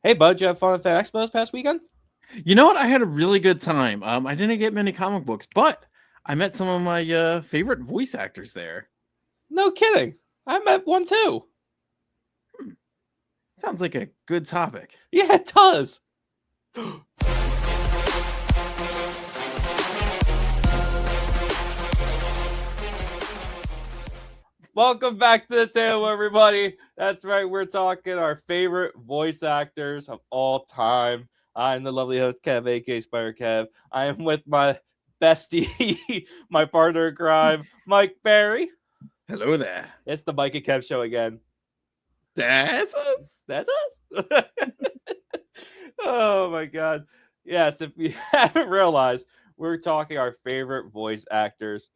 Hey, bud, you have fun at Fan Expo this past weekend? You know what? I had a really good time. I didn't get many comic books, but I met some of my favorite voice actors there. No kidding. I met one too. Sounds like a good topic. Yeah, it does. Welcome back to the table, everybody. That's right. We're talking our favorite voice actors of all time. I'm the lovely host, Kev, aka Spider Kev. I am with my bestie, my partner in crime, Mike Barry. Hello there. It's the Mike and Kev show again. That's us. That's us. Oh my god. Yes, if you haven't realized, we're talking our favorite voice actors.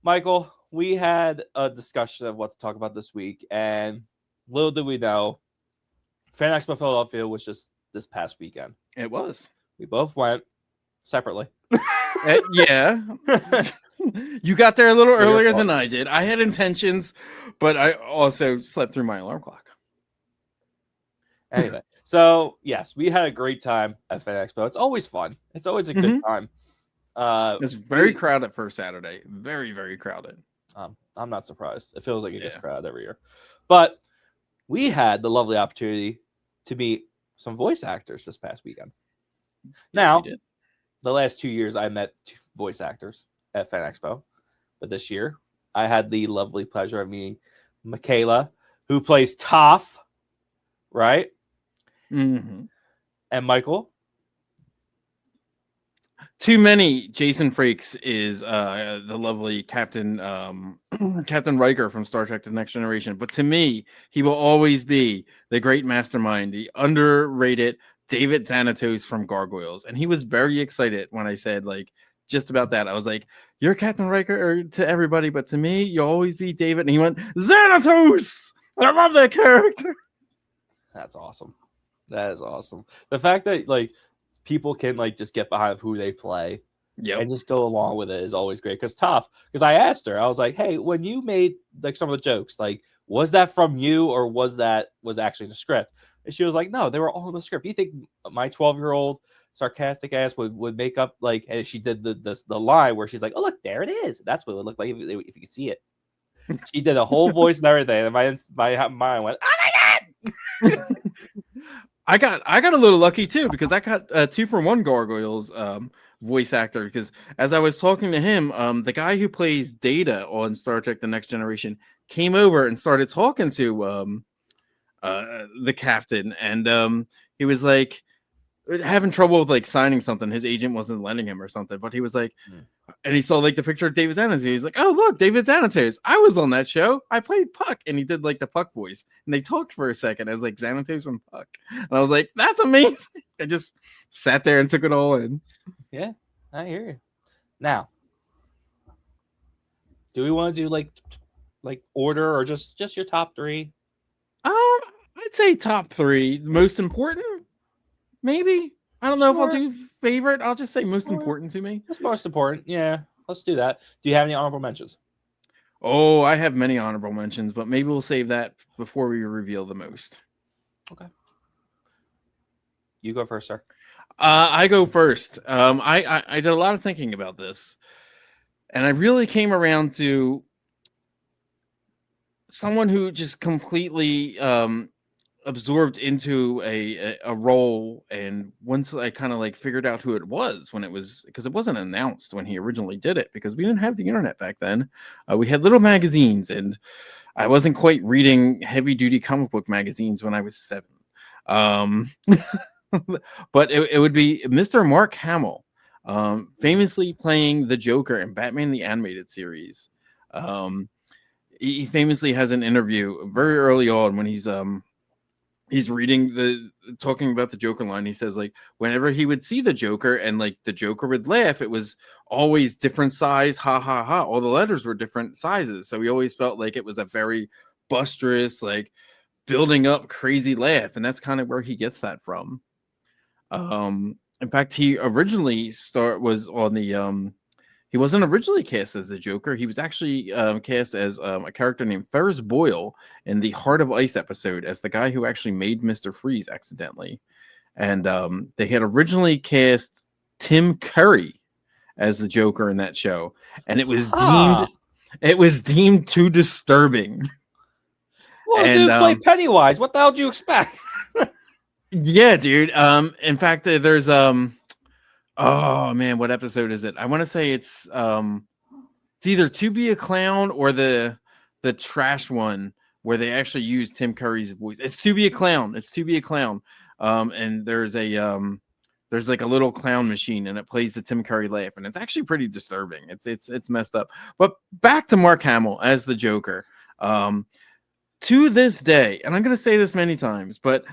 Michael, we had a discussion of what to talk about this week, and little did we know, Fan Expo Philadelphia was just this past weekend. It was. We both went separately. Yeah. You got there a little For your earlier fault. than I did. I had intentions, but I also slept through my alarm clock. Anyway, so yes, we had a great time at Fan Expo. It's always fun. It's always a good time. It's very crowded for Saturday. Very, very crowded. I'm not surprised. It feels like it gets crowded every year. But we had the lovely opportunity to meet some voice actors this past weekend. Now, the last 2 years, I met two voice actors at Fan Expo. But this year, I had the lovely pleasure of meeting Michaela, who plays Toph, right? Mm-hmm. And Michael. Too many Jason Frakes is the lovely Captain Captain Riker from Star Trek: The Next Generation. But to me, he will always be the great mastermind, the underrated David Xanatos from Gargoyles. And he was very excited when I said just about that. I was like, "You're Captain Riker to everybody, but to me, you'll always be David." And he went, "Xanatos! I love that character." That's awesome. That is awesome. The fact that people can just get behind who they play and just go along with it is always great. Because I asked her, I was like, hey, when you made some of the jokes, was that from you or was actually in the script? And she was like, no, they were all in the script. You think my 12-year-old sarcastic ass would make up and she did the line where she's like, oh look, there it is. That's what it would look like if you could see it. She did a whole voice and everything, and my mind went, oh my god. I got a little lucky too, because I got 2-for-1 Gargoyles voice actor. Because as I was talking to him, the guy who plays Data on Star Trek: The Next Generation came over and started talking to the captain, and he was having trouble with signing something. His agent wasn't letting him or something, but he was and he saw the picture of David Xanatos. He's like, oh look, David Xanatos, I was on that show. I played Puck. And he did the Puck voice, and they talked for a second as Xanatos and Puck, and I was like, that's amazing. I just sat there and took it all in. Yeah, I hear you. Now, do we want to do order or just your top three? I'd say top three. Most important, maybe. I don't know if I'll do favorite. I'll just say most important to me. Just most important. Yeah, let's do that. Do you have any honorable mentions? Oh, I have many honorable mentions, but maybe we'll save that before we reveal the most. Okay. You go first, sir. I go first. I did a lot of thinking about this, and I really came around to someone who just completely absorbed into a role, and once I kind of figured out who it was, when it was, because it wasn't announced when he originally did it, because we didn't have the internet back then. We had little magazines, and I wasn't quite reading heavy duty comic book magazines when I was 7. But it would be Mr. Mark Hamill, famously playing the Joker in Batman the Animated Series. He famously has an interview very early on when he's talking about the Joker line. He says whenever he would see the Joker and the Joker would laugh, it was always different size, ha ha ha. All the letters were different sizes, so he always felt like it was a very boisterous, building up crazy laugh, and that's kind of where he gets that from. In fact, he originally was on the he wasn't originally cast as the Joker. He was actually cast as a character named Ferris Boyle in the Heart of Ice episode as the guy who actually made Mr. Freeze accidentally. And they had originally cast Tim Curry as the Joker in that show, and it was deemed too disturbing. Well, dude, play Pennywise. What the hell did you expect? Yeah, dude. In fact, there's oh man, what episode is it? I want to say it's either To Be a Clown or the trash one where they actually use Tim Curry's voice. It's To Be a Clown. It's To Be a Clown. And there's like a little clown machine and it plays the Tim Curry laugh, and it's actually pretty disturbing. It's messed up. But back to Mark Hamill as the Joker. To this day, and I'm gonna say this many times, but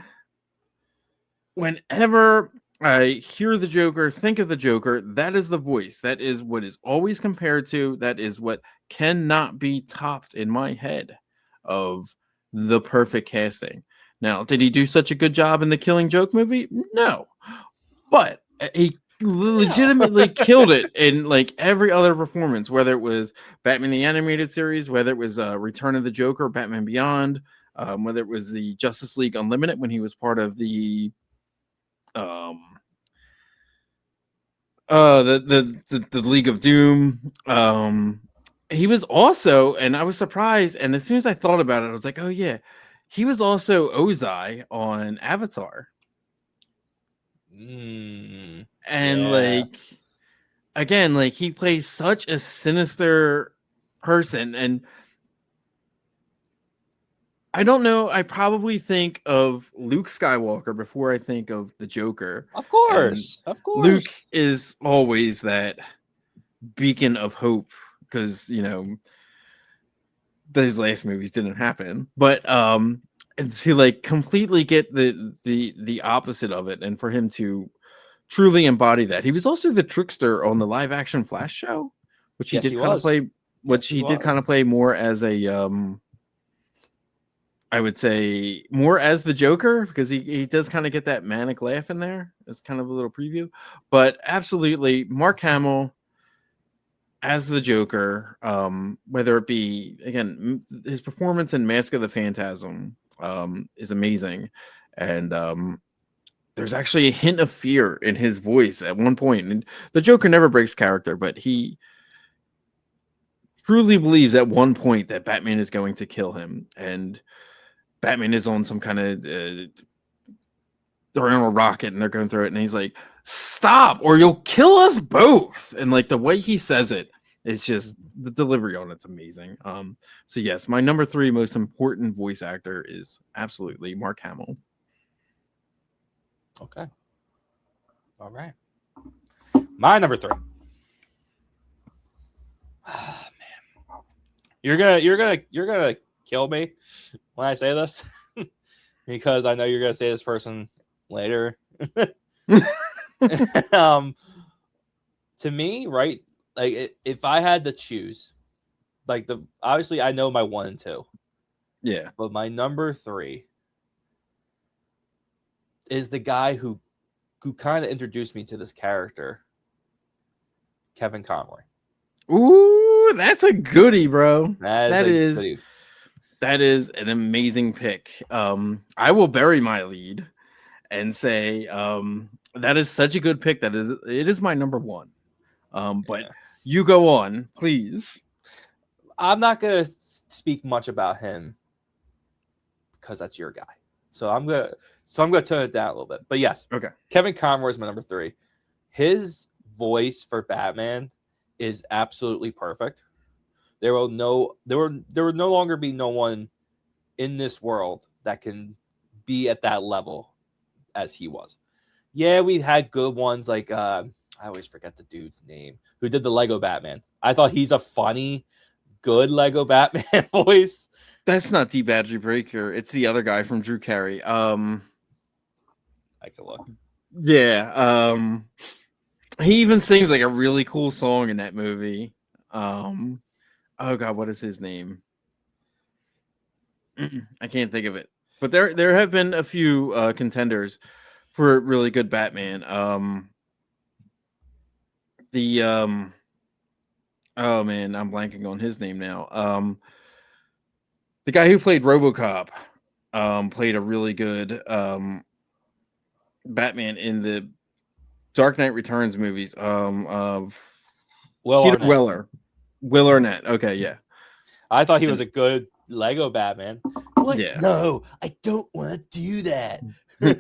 whenever I hear the Joker, think of the Joker, that is the voice. That is what is always compared to. That is what cannot be topped in my head of the perfect casting. Now, did he do such a good job in the Killing Joke movie? No. But he legitimately killed it in like every other performance, whether it was Batman the Animated Series, whether it was Return of the Joker, Batman Beyond, whether it was the Justice League Unlimited when he was part of the League of Doom. He was also, and I was surprised, and as soon as I thought about it, I was like, oh yeah, he was also Ozai on Avatar. And like again, like he plays such a sinister person, and I don't know, I probably think of Luke Skywalker before I think of the Joker. Of course. Luke is always that beacon of hope because, you know, those last movies didn't happen. But and to like completely get the opposite of it, and for him to truly embody that. He was also the trickster on the live action Flash show, which he did kind of play, which he did kind of play more as a I would say more as the Joker, because he does kind of get that manic laugh in there. It's kind of a little preview, but absolutely Mark Hamill as the Joker, whether it be, again, his performance in Mask of the Phantasm is amazing. And there's actually a hint of fear in his voice at one point. And the Joker never breaks character, but he truly believes at one point that Batman is going to kill him. And Batman is on some kind of they're on a rocket and they're going through it, and he's like, stop or you'll kill us both. And like the way he says it is just, the delivery on it's amazing. So yes, my number 3 most important voice actor is absolutely Mark Hamill. Okay. All right. My number 3. Oh, man. You're gonna kill me when I say this because I know you're gonna say this person later. To me, right? Like if I had to choose, like obviously I know my 1 and 2. Yeah. But my number 3 is the guy who kind of introduced me to this character, Kevin Conroy. Ooh, that's a goodie, bro. That is goodie. That is an amazing pick. I will bury my lead and say that is such a good pick. It is my number 1. But you go on, please. I'm not gonna speak much about him because that's your guy. So I'm gonna tone it down a little bit. But yes, okay. Kevin Conroy is my number 3. His voice for Batman is absolutely perfect. There will no longer be no one in this world that can be at that level as he was. Yeah, we had good ones like I always forget the dude's name who did the Lego Batman. I thought he's a funny, good Lego Batman voice. That's not D. Badger Breaker. It's the other guy from Drew Carey. I can look. Yeah. He even sings like a really cool song in that movie. Oh God, what is his name? I can't think of it. But there have been a few contenders for a really good Batman. Oh man, I'm blanking on his name now. The guy who played RoboCop, played a really good Batman in the Dark Knight Returns movies. Of Will Peter Arnett. Weller. Will Arnett. Okay, yeah. I thought he was a good Lego Batman. What? Yeah. No, I don't want to do that. No.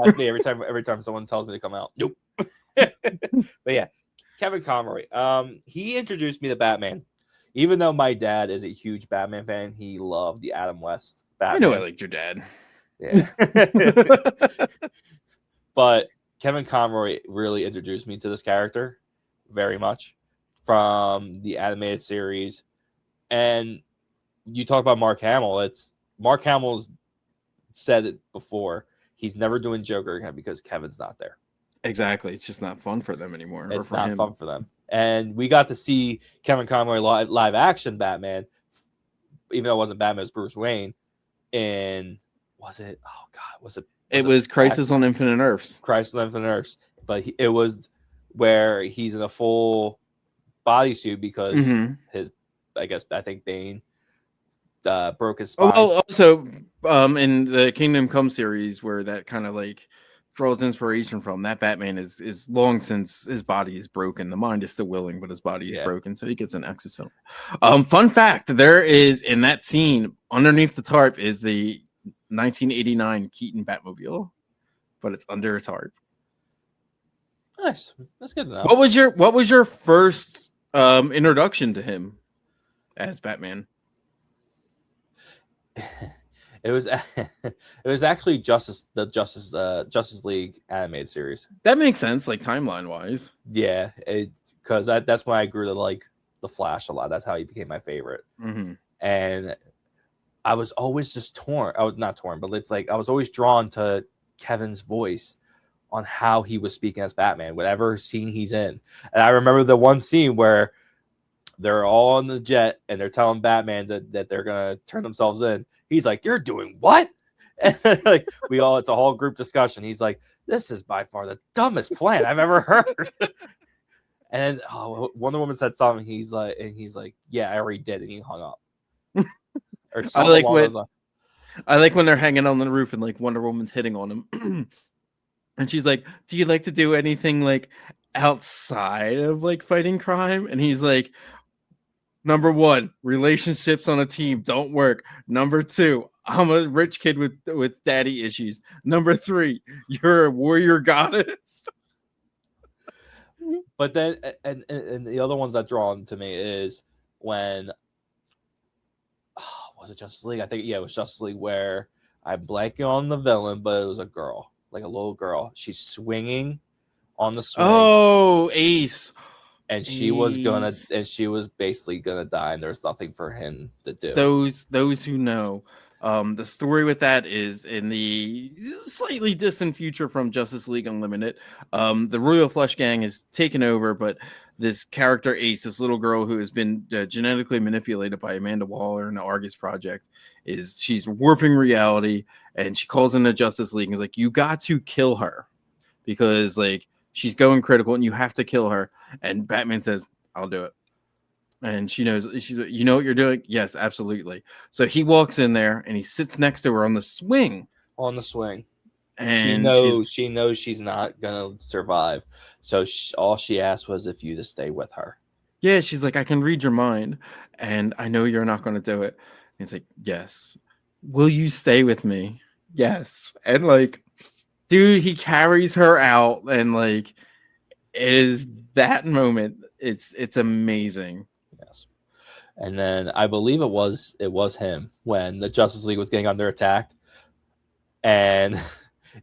That's me every time someone tells me to come out. Nope. But yeah, Kevin Conroy. He introduced me to Batman. Even though my dad is a huge Batman fan, he loved the Adam West Batman. I know I liked your dad. Yeah. But Kevin Conroy really introduced me to this character very much from the animated series. And you talk about Mark Hamill. It's Mark Hamill's said it before. He's never doing Joker again because Kevin's not there. Exactly. It's just not fun for them anymore. It's not fun for them. And we got to see Kevin Conroy live action Batman, even though it wasn't Batman, it was Bruce Wayne. And was it? Oh God, was it? It was Crisis on Infinite Earths. Crisis on Infinite Earths. But it was where he's in a full bodysuit because his, I think Bane broke his spine. Oh, also, in the Kingdom Come series, where that kind of like draws inspiration from, that Batman is long since his body is broken. The mind is still willing, but his body is broken, so he gets an exoskeleton. Fun fact: there is in that scene underneath the tarp is the 1989 Keaton Batmobile, but it's under a tarp. Nice, that's good enough. What was your first introduction to him as Batman? It was actually Justice League animated series. That makes sense, like timeline wise. Yeah, because that's when I grew to like the Flash a lot. That's how he became my favorite. And I was always just torn. I was not torn, but it's like I was always drawn to Kevin's voice on how he was speaking as Batman, whatever scene he's in. And I remember the one scene where they're all on the jet and they're telling Batman that they're gonna turn themselves in. He's like, "You're doing what?" And like it's a whole group discussion. He's like, "This is by far the dumbest plan I've ever heard." And Wonder Woman said something. He's like, "Yeah, I already did," and he hung up. Or something I like when they're hanging on the roof and like Wonder Woman's hitting on him, and she's like, "Do you like to do anything like outside of like fighting crime?" And he's like, "Number 1, relationships on a team don't work. Number 2, I'm a rich kid with daddy issues. Number 3, you're a warrior goddess." But then, and the other ones that draw to me is when, was it Justice League? I think, yeah, it was Justice League where I'm blanking on the villain, but it was a girl, like a little girl. She's swinging on the swing. Oh, Ace. And she was basically gonna die, and there's nothing for him to do. Those who know, the story with that is in the slightly distant future from Justice League Unlimited. The Royal Flush Gang is taken over, but this character Ace, this little girl who has been genetically manipulated by Amanda Waller in the Argus Project, she's warping reality, and she calls in the Justice League and is like, "You got to kill her because like she's going critical, and you have to kill her." And Batman says, "I'll do it." And she knows, she's like, "You know what you're doing?" "Yes, absolutely." So he walks in there and he sits next to her on the swing. And she knows she's not gonna survive. So all she asked was if you to stay with her. Yeah, she's like, "I can read your mind, and I know you're not going to do it." And he's like, "Yes." "Will you stay with me?" "Yes." And like, dude, he carries her out, and like, it is that moment. It's amazing. Yes. And then I believe it was him when the Justice League was getting under attack, and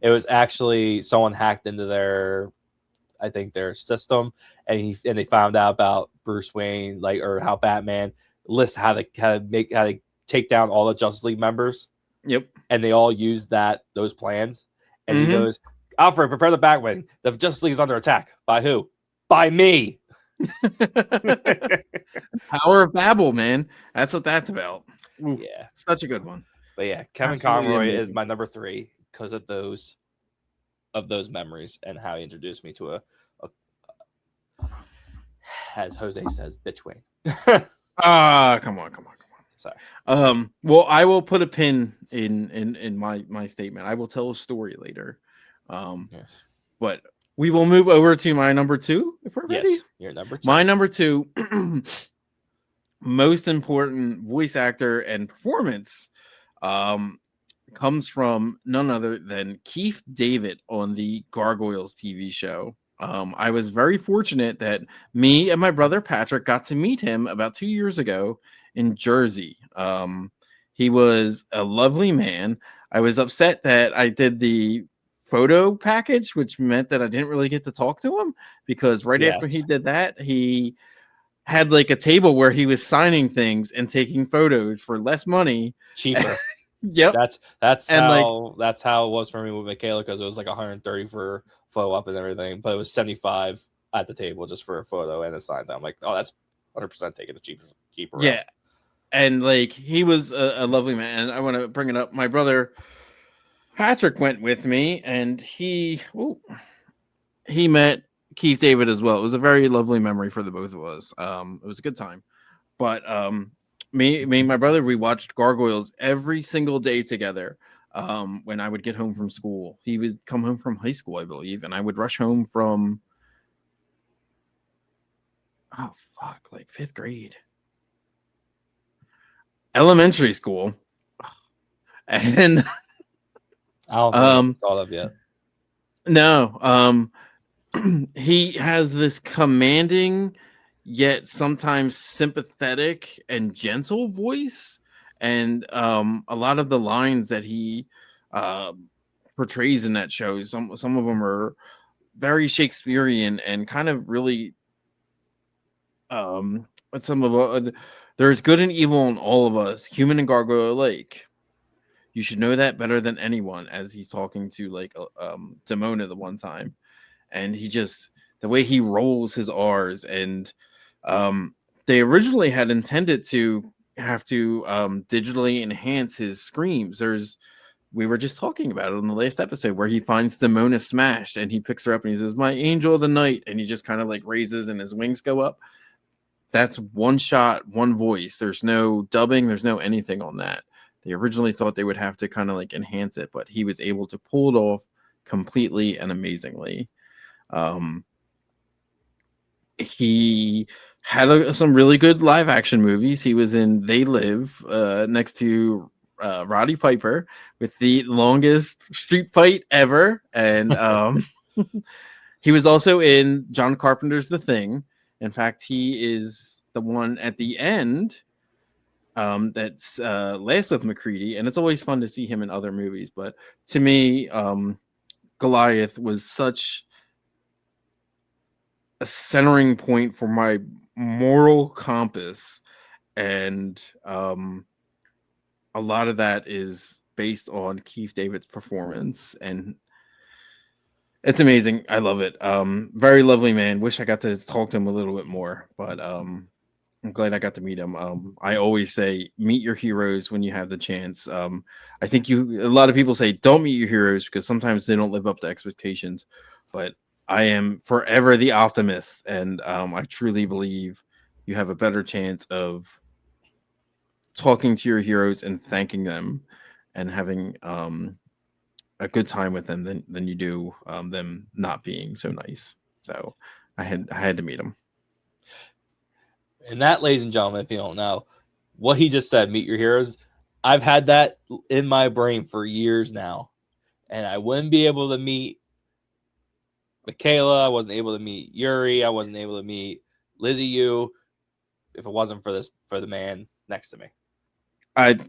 it was actually someone hacked into their system, and they found out about Bruce Wayne, like, or how Batman lists how to take down all the Justice League members. Yep. And they all use those plans. And he goes, "Alfred, prepare the Batwing. The Justice League is under attack. By who? By me." Power of Babel, man. That's what that's about. Ooh, yeah, such a good one. But yeah, Kevin Conroy is my number 3 because of those memories and how he introduced me to as Jose says, bitch Wayne. Come on. Sorry. Well, I will put a pin in my statement. I will tell a story later. Yes. But we will move over to my number 2 if we're ready. Yes, your number 2. My number 2, most important voice actor and performance, comes from none other than Keith David on the Gargoyles TV show. I was very fortunate that me and my brother Patrick got to meet him about 2 years ago in Jersey. He was a lovely man. I was upset that I did the photo package, which meant that I didn't really get to talk to him, because after he did that, he had like a table where he was signing things and taking photos for less money. Cheaper. Yep. That's how it was for me with Michaela, because it was like 130 for photo up and everything, but it was 75 at the table just for a photo and a sign. I'm like, oh, that's 100% taking a cheaper. Yeah. Route. And like, he was a lovely man. And I want to bring it up. My brother Patrick went with me, and he met Keith David as well. It was a very lovely memory for the both of us. It was a good time. But me and my brother, we watched Gargoyles every single day together. When I would get home from school, he would come home from high school, I believe, and I would rush home from like 5th grade, elementary school, and I don't think thought of yet. No, he has this commanding yet sometimes sympathetic and gentle voice, and a lot of the lines that he portrays in that show, some of them are very Shakespearean and kind of really there's good and evil in all of us, human and gargoyle alike. You should know that better than anyone, as he's talking to like Demona the one time. And he just, the way he rolls his R's, and they originally had intended to have to digitally enhance his screams. We were just talking about it on the last episode where he finds Demona smashed and he picks her up and he says, "My angel of the night," and he just kind of like raises and his wings go up. That's one shot, one voice. There's no dubbing, there's no anything on that. They originally thought they would have to kind of like enhance it, but he was able to pull it off completely and amazingly. He had some really good live action movies. He was in They Live next to Roddy Piper with the longest street fight ever. And he was also in John Carpenter's The Thing. In fact, he is the one at the end that's last with McCready, and it's always fun to see him in other movies. But to me, Goliath was such a centering point for my moral compass, and a lot of that is based on Keith David's performance, and it's amazing. I love it. Very lovely man. Wish I got to talk to him a little bit more, but I'm glad I got to meet him. I always say meet your heroes when you have the chance. I think a lot of people say don't meet your heroes because sometimes they don't live up to expectations, but I am forever the optimist, and I truly believe you have a better chance of talking to your heroes and thanking them and having a good time with them than you do them not being so nice. So I had to meet him. And that, ladies and gentlemen, if you don't know, what he just said, meet your heroes, I've had that in my brain for years now. And I wouldn't be able to meet Michaela. I wasn't able to meet Yuri. I wasn't able to meet Lizzie Yu if it wasn't for the man next to me. I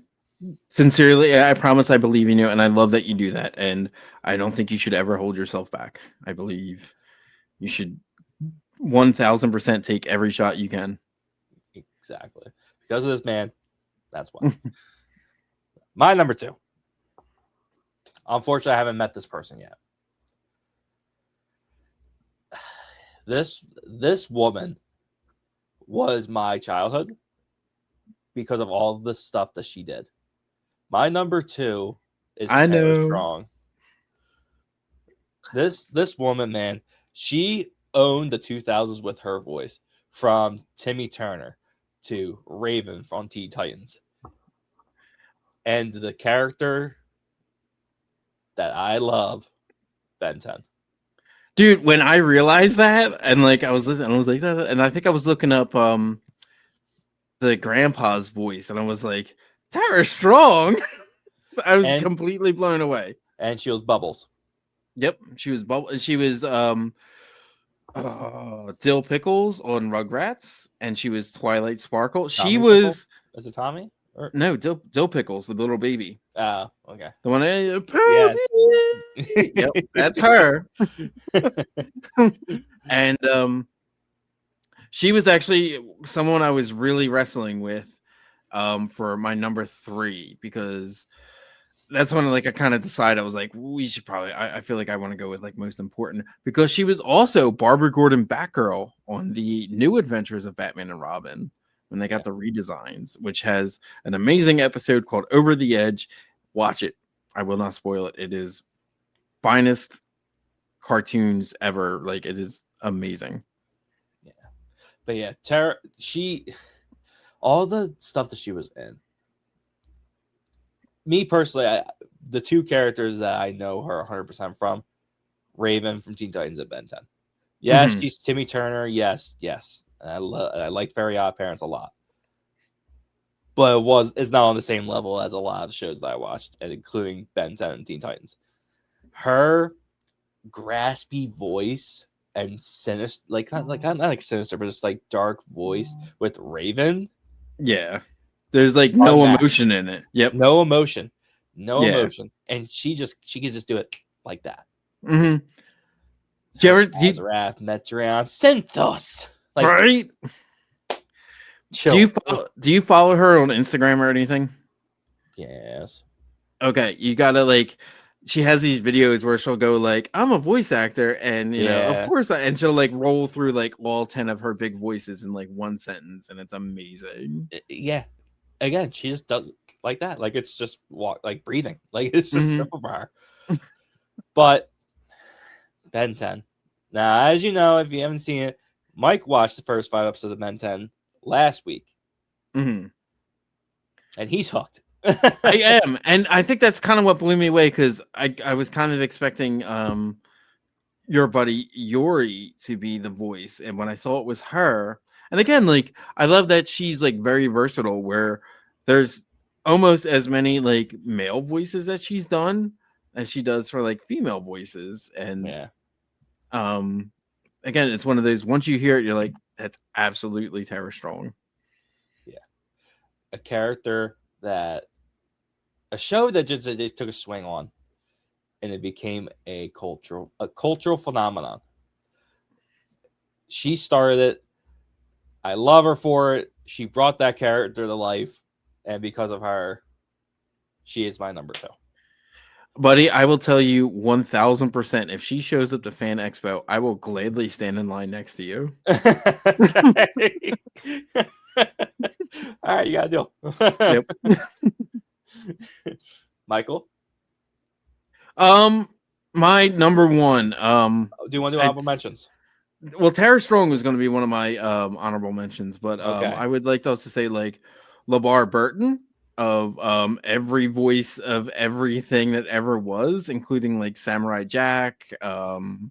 sincerely, I promise I believe in you, and I love that you do that. And I don't think you should ever hold yourself back. I believe you should 1000% take every shot you can. Exactly. Because of this man, that's why. My number 2. Unfortunately, I haven't met this person yet. This woman was my childhood because of all the stuff that she did. My number 2 is Tara Strong. This woman, man, she owned the 2000s with her voice. from Timmy Turner to Raven on Teen Titans. And the character that I love, Ben 10. Dude, when I realized that, and like I was listening, I was like, and I think I was looking up the grandpa's voice, and I was like, Tara Strong. I was completely blown away. And she was Bubbles. Yep, she was Bubbles. She was Dill Pickles on Rugrats, and she was Twilight Sparkle. Tommy She was. Pickle? Is it Tommy? Or... No, Dill Pickles, the little baby. Oh, okay. The one. Yep, that's her. And she was actually someone I was really wrestling with for my number 3, because that's when like I kind of decided I was like, we should probably I feel like I want to go with like most important, because she was also Barbara Gordon Batgirl on the New Adventures of Batman and Robin when they got the redesigns, which has an amazing episode called Over the Edge. Watch it. I will not spoil it. It is finest cartoons ever. Like, it is amazing. Yeah. But yeah, Tara, all the stuff that she was in, me personally, the 2 characters that I know her 100% from, Raven from Teen Titans and Ben 10. Yes, she's Timmy Turner. Yes. And I liked Very Odd Parents a lot. But it's not on the same level as a lot of shows that I watched, and including Ben 10 and Teen Titans. Her graspy voice and sinister, not like sinister, but just like dark voice with Raven. Yeah. There's like no emotion in it. Yep. No emotion. And she can just do it like that. Mm-hmm. Wrath, Metron, Synthos. Like, right? Chill. Do you follow her on Instagram or anything? Yes. Okay, you gotta like. She has these videos where she'll go like, "I'm a voice actor," and you know, of course, and she'll like roll through like all 10 of her big voices in like one sentence, and it's amazing. Yeah. Again, she just does like that. Like, it's just like breathing. Like, it's just simple for her. But Ben 10. Now, as you know, if you haven't seen it, Mike watched the first 5 episodes of Ben 10 last week. And he's hooked. I am. And I think that's kind of what blew me away, because I was kind of expecting your buddy Yori to be the voice. And when I saw it was her, and again, like, I love that she's like very versatile, where there's almost as many like male voices that she's done as she does for like female voices. And again, it's one of those, once you hear it, you're like, that's absolutely Tara Strong. Yeah. A character a show that just they took a swing on, and it became a cultural phenomenon. She started it. I love her for it. She brought that character to life, and because of her, she is my number 2. Buddy, I will tell you 1000%. If she shows up to Fan Expo, I will gladly stand in line next to you. All right, you got a deal. Yep. Michael? My number 1. Do you want to do honorable mentions? Well, Tara Strong was going to be one of my honorable mentions, but I would like to also say like LeVar Burton of every voice of everything that ever was, including like Samurai Jack. So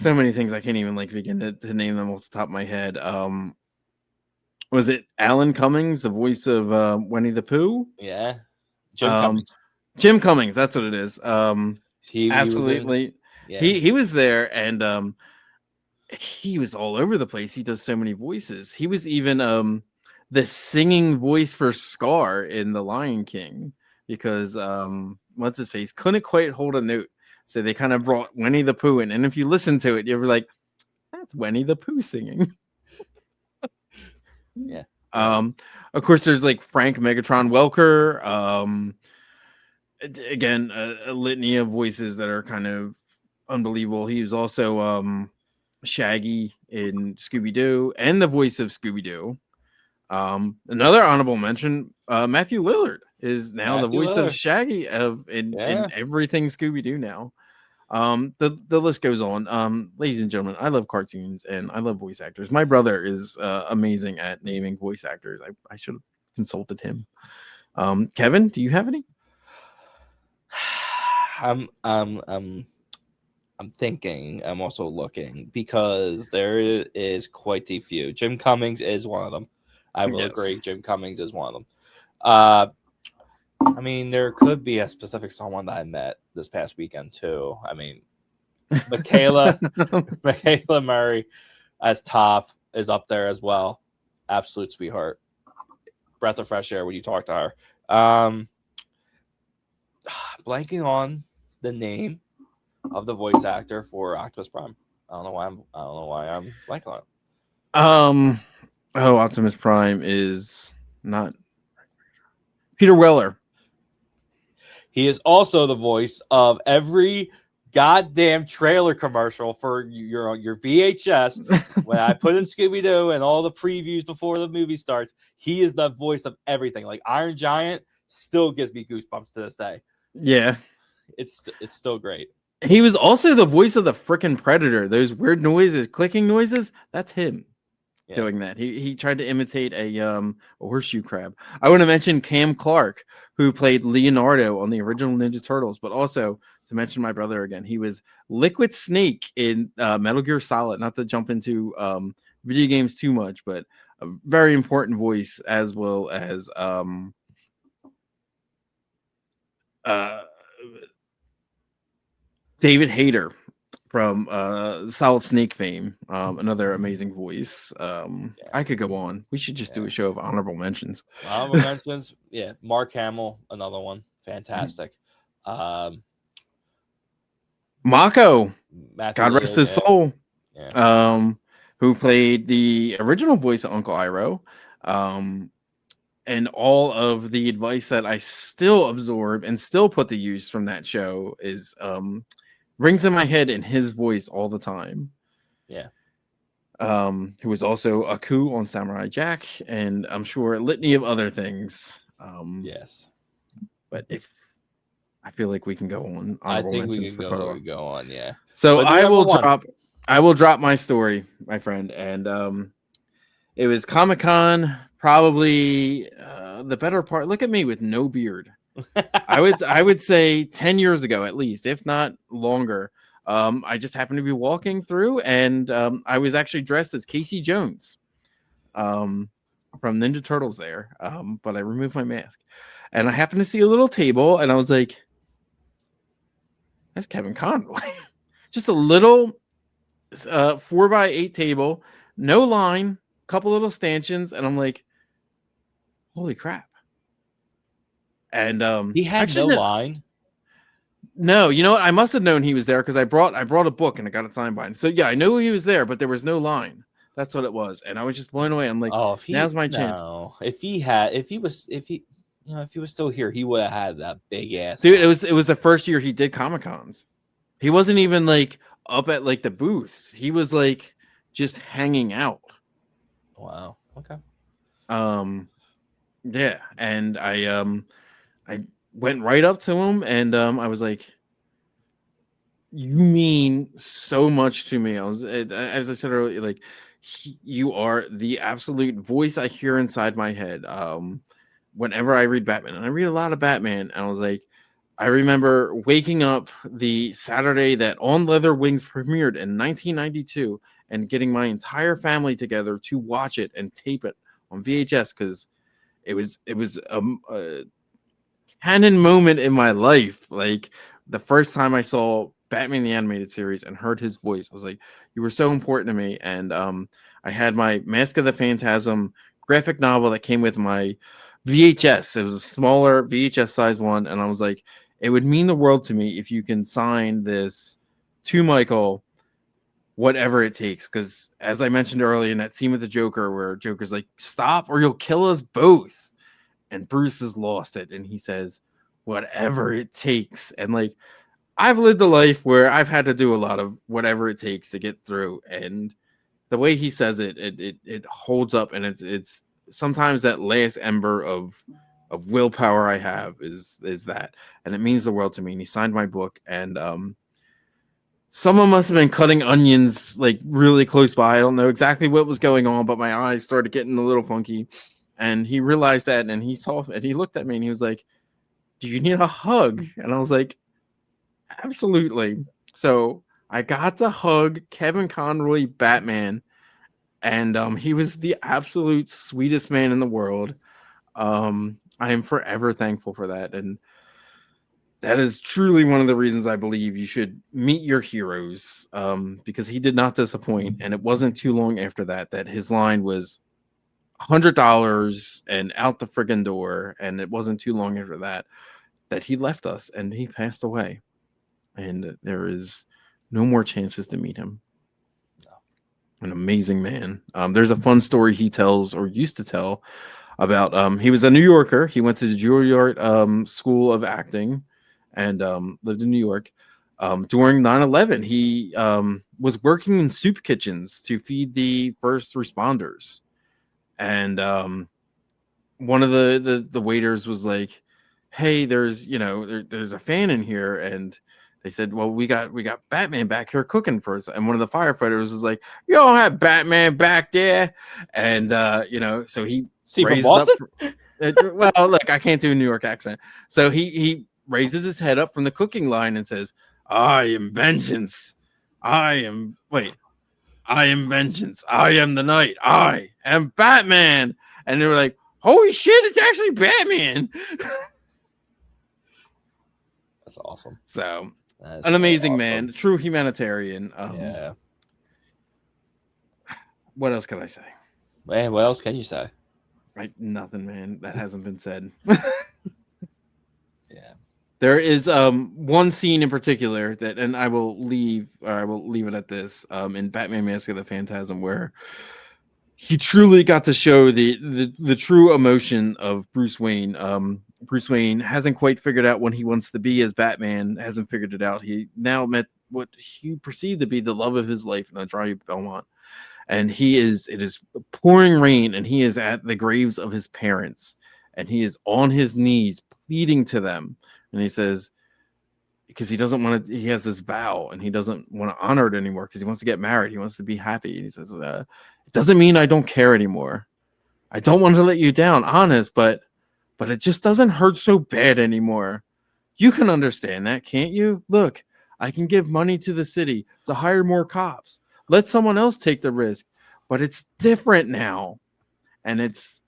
many things I can't even like begin to name them off the top of my head. Was it Alan Cummings, the voice of Winnie the Pooh? Yeah, Jim Cummings. Jim Cummings, that's what it is. Absolutely. He was there, and he was all over the place. He does so many voices. He was even the singing voice for Scar in The Lion King, because what's his face couldn't quite hold a note, so they kind of brought Winnie the Pooh in. And if you listen to it, you're like, that's Winnie the Pooh singing. Yeah. Of course, there's like Frank Megatron Welker. Again, a litany of voices that are kind of unbelievable. He was also Shaggy in Scooby-Doo and the voice of Scooby-Doo. Another honorable mention, Matthew Lillard is now the voice of Shaggy in everything Scooby-Doo now. The list goes on. Ladies and gentlemen, I love cartoons and I love voice actors. My brother is amazing at naming voice actors. I should have consulted him. Kevin, do you have any? I'm thinking. I'm also looking because there is quite a few. Jim Cummings is one of them. I will agree. Jim Cummings is one of them. I mean, there could be a specific someone that I met this past weekend too. I mean, Michaela Murray as Toph is up there as well. Absolute sweetheart. Breath of fresh air when you talk to her. Blanking on the name of the voice actor for Optimus Prime. I don't know why I'm blanking on it. Optimus Prime is not Peter Weller. He is also the voice of every goddamn trailer commercial for your VHS. When I put in Scooby-Doo and all the previews before the movie starts, he is the voice of everything. Like Iron Giant still gives me goosebumps to this day. Yeah. It's still great. He was also the voice of the frickin' Predator. Those weird noises, clicking noises, that's him doing that. He tried to imitate a horseshoe crab. I want to mention Cam Clark, who played Leonardo on the original Ninja Turtles, but also to mention my brother again, he was Liquid Snake in Metal Gear Solid. Not to jump into video games too much, but a very important voice, as well as David Hayter from Solid Snake fame, another amazing voice. I could go on. We should just do a show of honorable mentions. Honorable mentions, yeah. Mark Hamill, another one, fantastic. Mako, Matthew God rest his soul. Yeah. Who played the original voice of Uncle Iroh. And all of the advice that I still absorb and still put to use from that show is rings in my head in his voice all the time. Yeah. Who was also Aku on Samurai Jack, and I'm sure a litany of other things. Yes. But if I feel like we can go on. I think we can go on, yeah. So I will drop my story, my friend, and it was Comic-Con, probably the better part. Look at me with no beard. I would say 10 years ago at least, if not longer. I just happened to be walking through, and I was actually dressed as Casey Jones from Ninja Turtles there, but I removed my mask. And I happened to see a little table, and I was like, that's Kevin Conroy. Just a little 4x8 table, no line, couple little stanchions, and I'm like, holy crap. And he had no line. No, you know what? I must have known he was there because I brought a book and I got it signed by him. So yeah, I knew he was there, but there was no line. That's what it was, and I was just blown away. I'm like, now's my chance. If he was still here, he would have had that big ass. Dude, it was the first year he did Comic-Cons. He wasn't even like up at like the booths. He was like just hanging out. Wow. Okay. Yeah, and I went right up to him, and I was like, you mean so much to me. As I said earlier, like, you are the absolute voice I hear inside my head whenever I read Batman, and I read a lot of Batman, and I was like, I remember waking up the Saturday that On Leather Wings premiered in 1992 and getting my entire family together to watch it and tape it on VHS because it was a canon moment in my life. Like the first time I saw Batman the Animated Series and heard his voice, I was like, you were so important to me. And I had my Mask of the Phantasm graphic novel that came with my VHS. It was a smaller VHS size one, and I was like, it would mean the world to me if you can sign this to Michael, whatever it takes. Because as I mentioned earlier in that scene with the Joker, where Joker's like, stop or you'll kill us both. And Bruce has lost it. And he says, whatever it takes. And like, I've lived a life where I've had to do a lot of whatever it takes to get through. And the way he says it holds up. And it's sometimes that last ember of willpower I have is that, and it means the world to me. And he signed my book, and Someone must have been cutting onions like really close by. I don't know exactly what was going on, but my eyes started getting a little funky. And he realized that, and he saw, and he looked at me, and he was like, "Do you need a hug?" And I was like, "Absolutely." So I got to hug Kevin Conroy, Batman, and he was the absolute sweetest man in the world. I am forever thankful for that, and that is truly one of the reasons I believe you should meet your heroes, because he did not disappoint, and it wasn't too long after that his line was $100 and out the friggin' door, and it wasn't too long after that he left us and he passed away, and there is no more chances to meet him. An amazing man. There's a fun story he tells or used to tell about he was a New Yorker. He went to the Juilliard School of Acting and lived in New York. During 9/11, he was working in soup kitchens to feed the first responders. And one of the waiters was like, "Hey, there's there's a fan in here," and they said, "Well, we got Batman back here cooking for us." And one of the firefighters was like, "You don't have Batman back there," and so he from raises Boston? well, look, I can't do a New York accent, so he raises his head up from the cooking line and says, "I am vengeance. I am vengeance. I am the night. I am Batman." And they were like, "Holy shit, it's actually Batman." That's awesome. So, an amazing man, true humanitarian. Yeah. What else can I say? Man, what else can you say? Nothing, man. That hasn't been said. Yeah. There is one scene in particular that, and I will leave it at this, in Batman Mask of the Phantasm, where he truly got to show the true emotion of Bruce Wayne. Bruce Wayne hasn't quite figured out what he wants to be as Batman, hasn't figured it out. He now met what he perceived to be the love of his life in Andrea Belmont. And it is pouring rain, and he is at the graves of his parents, and he is on his knees pleading to them. And he says, because he doesn't want to, he has this vow and he doesn't want to honor it anymore because he wants to get married. He wants to be happy. And he says, it doesn't mean I don't care anymore. I don't want to let you down, honest, but it just doesn't hurt so bad anymore. You can understand that, can't you? Look, I can give money to the city to hire more cops. Let someone else take the risk, but it's different now. And it's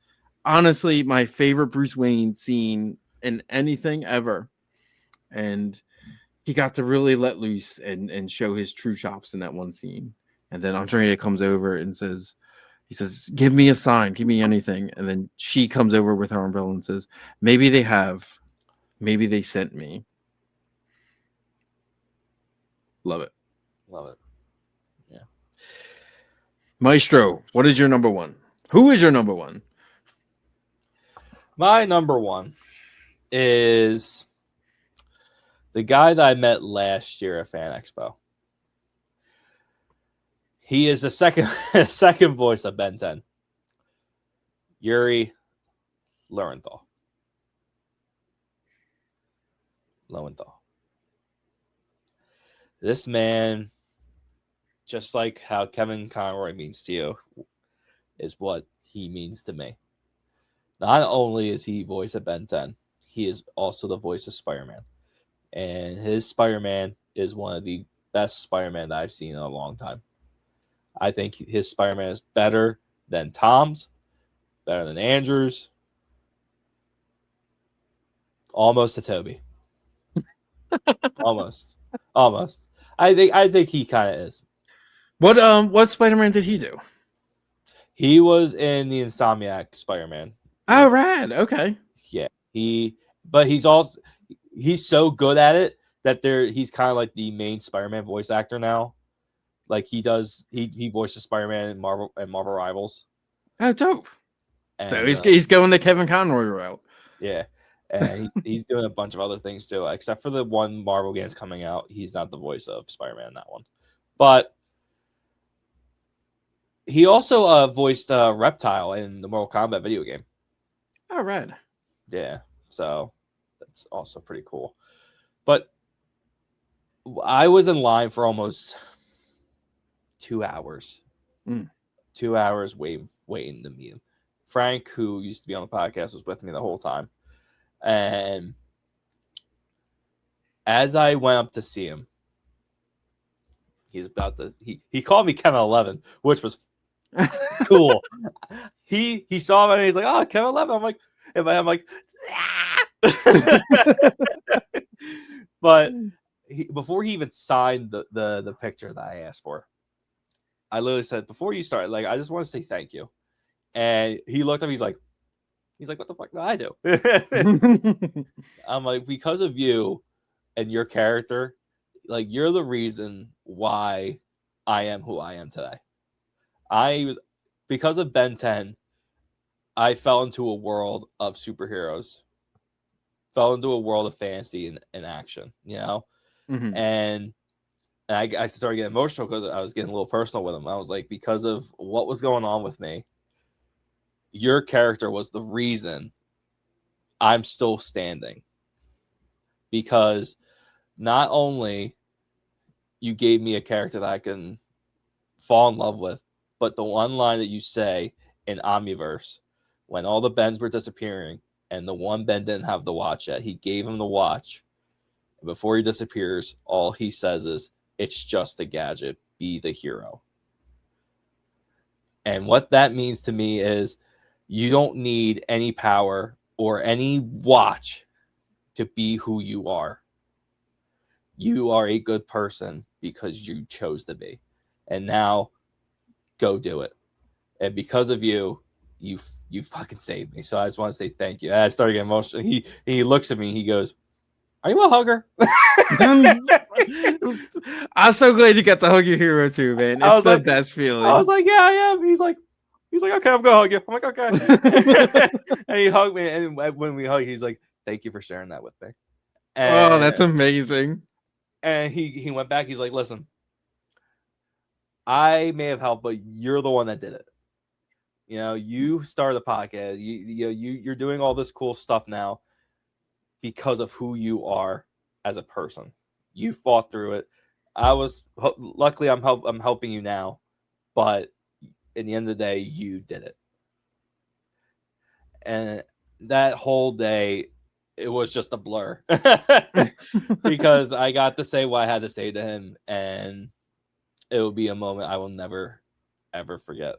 honestly my favorite Bruce Wayne scene in anything ever. And he got to really let loose and show his true chops in that one scene. And then Andrea comes over and says, "Give me a sign, give me anything." And then she comes over with her umbrella and says, "Maybe they have, maybe they sent me." Love it. Love it. Yeah. Maestro, what is your number one? Who is your number one? My number one is the guy that I met last year at Fan Expo. He is the second voice of Ben 10. Yuri Lowenthal. This man, just like how Kevin Conroy means to you, is what he means to me. Not only is he voice of Ben 10, he is also the voice of Spider-Man. And his Spider-Man is one of the best Spider-Man that I've seen in a long time. I think his Spider-Man is better than Tom's, better than Andrew's, almost to Toby. almost. I think he kind of is. What Spider-Man did he do? He was in the Insomniac Spider-Man. Oh, rad. Okay. Yeah. But he's so good at it that he's kind of like the main Spider-Man voice actor now. Like he voices Spider-Man in Marvel Rivals. Oh, dope. And, so he's going the Kevin Conroy route. Yeah. And he's doing a bunch of other things too, except for the one Marvel game's coming out. He's not the voice of Spider-Man in that one. But he also voiced Reptile in the Mortal Kombat video game. Oh, right. Yeah. So that's also pretty cool. But I was in line for almost 2 hours. 2 hours waiting to meet him. Frank, who used to be on the podcast, was with me the whole time. And as I went up to see him, he's about to he called me Kevin 11, which was cool. He saw me and he's like, "Oh, Kevin 11." I'm like, ah! But before he even signed the picture that I asked for, I literally said, "Before you start, like, I just want to say thank you." And he looked up. He's like, "What the fuck did I do?" I'm like, "Because of you and your character, like, you're the reason why I am who I am today. Because of Ben 10, I fell into a world of superheroes, fell into a world of fantasy and action, you know?" And I started getting emotional because I was getting a little personal with him. I was like, because of what was going on with me, your character was the reason I'm still standing. Because not only you gave me a character that I can fall in love with, but the one line that you say in Omniverse, when all the Bens were disappearing and the one Ben didn't have the watch yet, he gave him the watch. And before he disappears, all he says is, "It's just a gadget. Be the hero." And what that means to me is you don't need any power or any watch to be who you are. You are a good person because you chose to be. And now go do it. And because of you, you fucking saved me. So I just want to say thank you. And I started getting emotional. He looks at me, he goes, "Are you a hugger?" I'm so glad you got to hug your hero too, man. It's the best feeling. I was like, "Yeah, I am." He's like, "Okay, I'm gonna hug you." I'm like, "Okay." And he hugged me, and when we hugged, he's like, "Thank you for sharing that with me." And, oh, that's amazing. And he went back. He's like, "Listen, I may have helped, but you're the one that did it. You know, you started the podcast. You're doing all this cool stuff now because of who you are as a person. You fought through it. Luckily I'm helping you now, but in the end of the day, you did it." And that whole day, it was just a blur because I got to say what I had to say to him, and it will be a moment I will never, ever forget.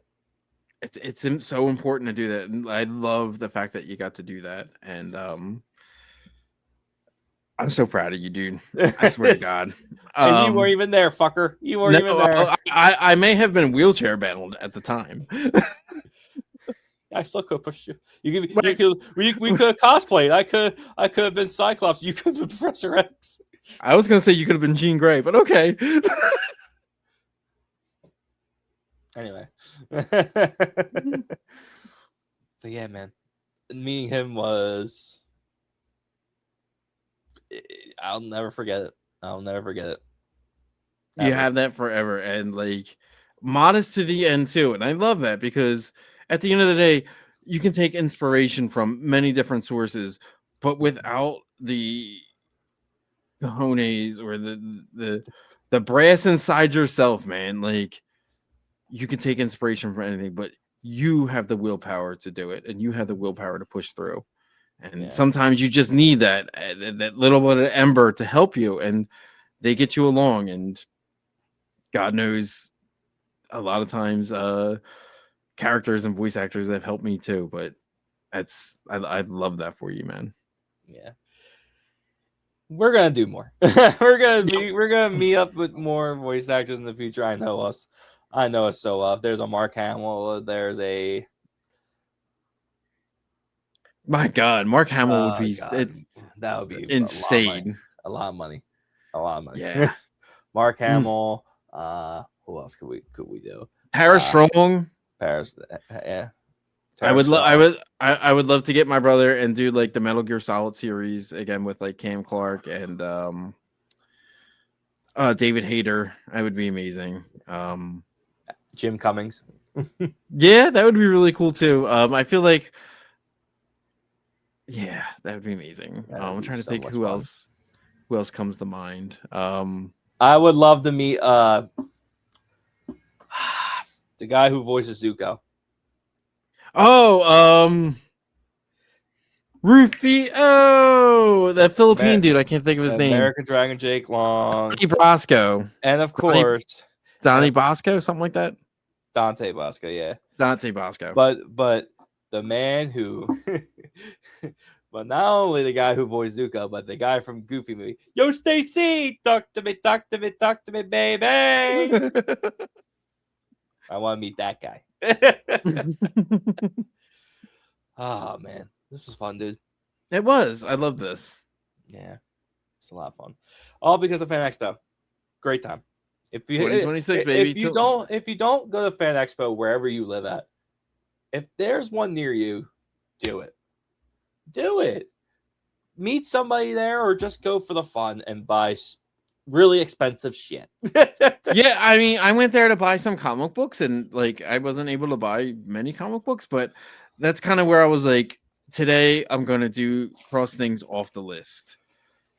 It's so important to do that, and I love the fact that you got to do that. And I'm so proud of you, dude. I swear to God. And you weren't even there, fucker. You weren't even there. I may have been wheelchair bound at the time. I still could have pushed you. We could have cosplayed. I could have been Cyclops. You could have been Professor X. I was gonna say you could have been Jean Grey, but okay. Anyway. But yeah, man. Meeting him was, I'll never forget it. I'll never forget it. You have that forever, and like modest to the end too. And I love that because at the end of the day, you can take inspiration from many different sources, but without the cojones or the brass inside yourself, man, like you can take inspiration from anything, but you have the willpower to do it, and you have the willpower to push through. And sometimes you just need that little bit of ember to help you, and they get you along. And God knows, a lot of times, characters and voice actors have helped me too. But I love that for you, man. Yeah, we're gonna do more. we're gonna meet up with more voice actors in the future. I know us so well. If there's a Mark Hamill, there's a. My God, Mark Hamill would be that would be insane. A lot of money. Yeah. Mark Hamill. Who else could we do? Paris Strong. Yeah. I would love to get my brother and do like the Metal Gear Solid series again with like Cam Clark and David Hayter. I would be amazing. Jim Cummings. Yeah, that would be really cool too. I feel like, yeah, that would be amazing. I'm trying to think who else. Who else comes to mind? I would love to meet the guy who voices Zuko. Rufio, that Philippine dude. I can't think of his name. American Dragon Jake Long. Donnie Brasco. And of course, Donnie Bosco, something like that. Dante Bosco, yeah. Dante Bosco. But the man who, but not only the guy who voiced Zuko, but the guy from Goofy movie. Yo, Stacy, talk to me, baby. I want to meet that guy. Oh man, this was fun, dude. It was. I love this. Yeah, it's a lot of fun. All because of Fan Expo. Great time. If you 2026, baby. If you don't go to Fan Expo wherever you live at, if there's one near you, do it. Do it. Meet somebody there, or just go for the fun and buy really expensive shit. Yeah, I mean, I went there to buy some comic books, and like I wasn't able to buy many comic books, but that's kind of where I was like, today I'm gonna cross things off the list.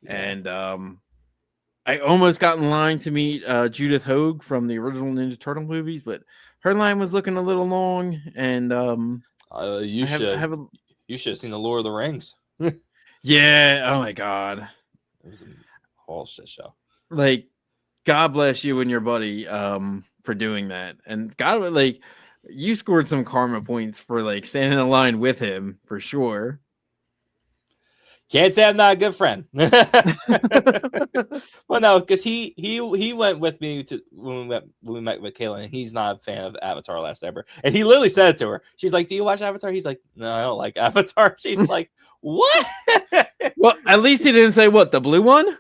Yeah. And I almost got in line to meet Judith Hogue from the original Ninja Turtle movies, but her line was looking a little long. And you should have seen the Lord of the Rings. Yeah. Oh my God. It was a whole shit show. Like, God bless you and your buddy for doing that. And God, like, you scored some karma points for like standing in line with him for sure. Can't say I'm not a good friend. Well, no, because he went with me to when we met with Kayla, and he's not a fan of Avatar Last Airbender. And he literally said it to her. She's like, "Do you watch Avatar?" He's like, "No, I don't like Avatar." She's like, "What?" Well, at least he didn't say what, the blue one.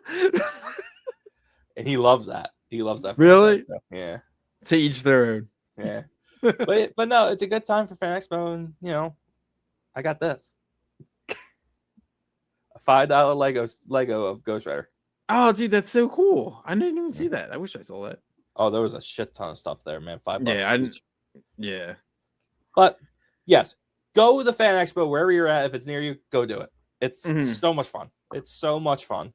And he loves that. He loves that. Really? Yeah. To each their own. Yeah. but no, it's a good time for Fan Expo, and I got this. $5 Lego of Ghost Rider. Oh, dude, that's so cool. I didn't even see that. I wish I saw that. Oh, there was a shit ton of stuff there, man. $5. Yeah, yeah. But yes, go to the Fan Expo wherever you're at. If it's near you, go do it. It's so much fun. It's so much fun.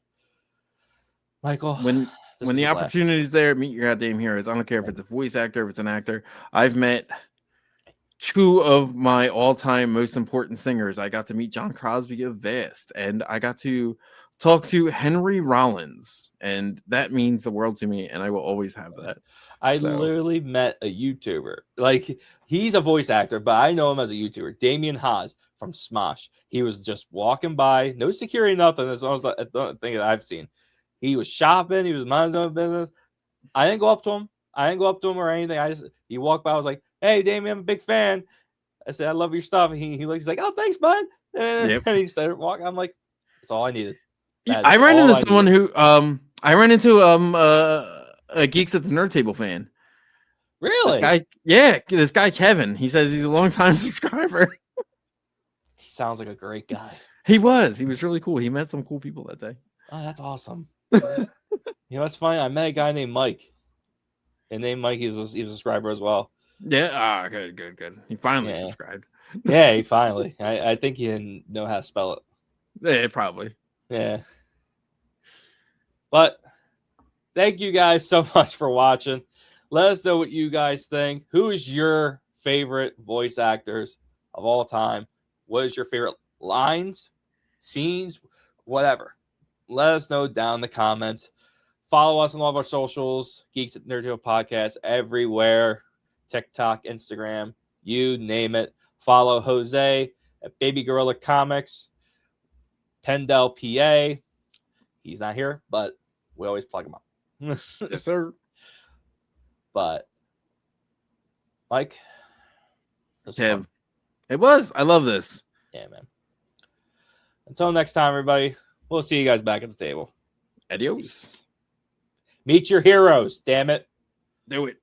Michael, when the opportunity's there, meet your goddamn heroes. I don't care if it's a voice actor, if it's an actor. I've met two of my all-time most important singers. I got to meet John Crosby of Vast, and I got to talk to Henry Rollins, and that means the world to me, and I will always have that. I literally met a YouTuber. Like, he's a voice actor, but I know him as a YouTuber. Damien Haas from Smosh. He was just walking by, no security, nothing. That's the thing that I've seen. He was shopping. He was minding his own business. I didn't go up to him. Or anything. He walked by. I was like, "Hey, Damien, I'm a big fan." I said, "I love your stuff." And he looks, he's like, "Oh, thanks, bud." And he started walking. I'm like, that's all I needed. I ran into someone who I ran into a Geeks at the Nerd Table fan. Really? This guy Kevin. He says he's a longtime subscriber. He sounds like a great guy. He was really cool. He met some cool people that day. Oh, that's awesome. What's funny? I met a guy named Mike. And named Mike, he was a subscriber as well. Yeah. Good. He finally subscribed. Yeah, he finally. I think he didn't know how to spell it. Yeah, probably. Yeah. But thank you guys so much for watching. Let us know what you guys think. Who is your favorite voice actors of all time? What is your favorite lines, scenes, whatever? Let us know down in the comments. Follow us on all of our socials, Geeks at Nerd Table Podcast, everywhere. TikTok, Instagram, you name it. Follow Jose at Baby Gorilla Comics, Pendel, PA. He's not here, but we always plug him up. Yes, sir. But, Mike, Kev, it was. I love this. Yeah, man. Until next time, everybody, we'll see you guys back at the table. Adios. Meet your heroes, damn it. Do it.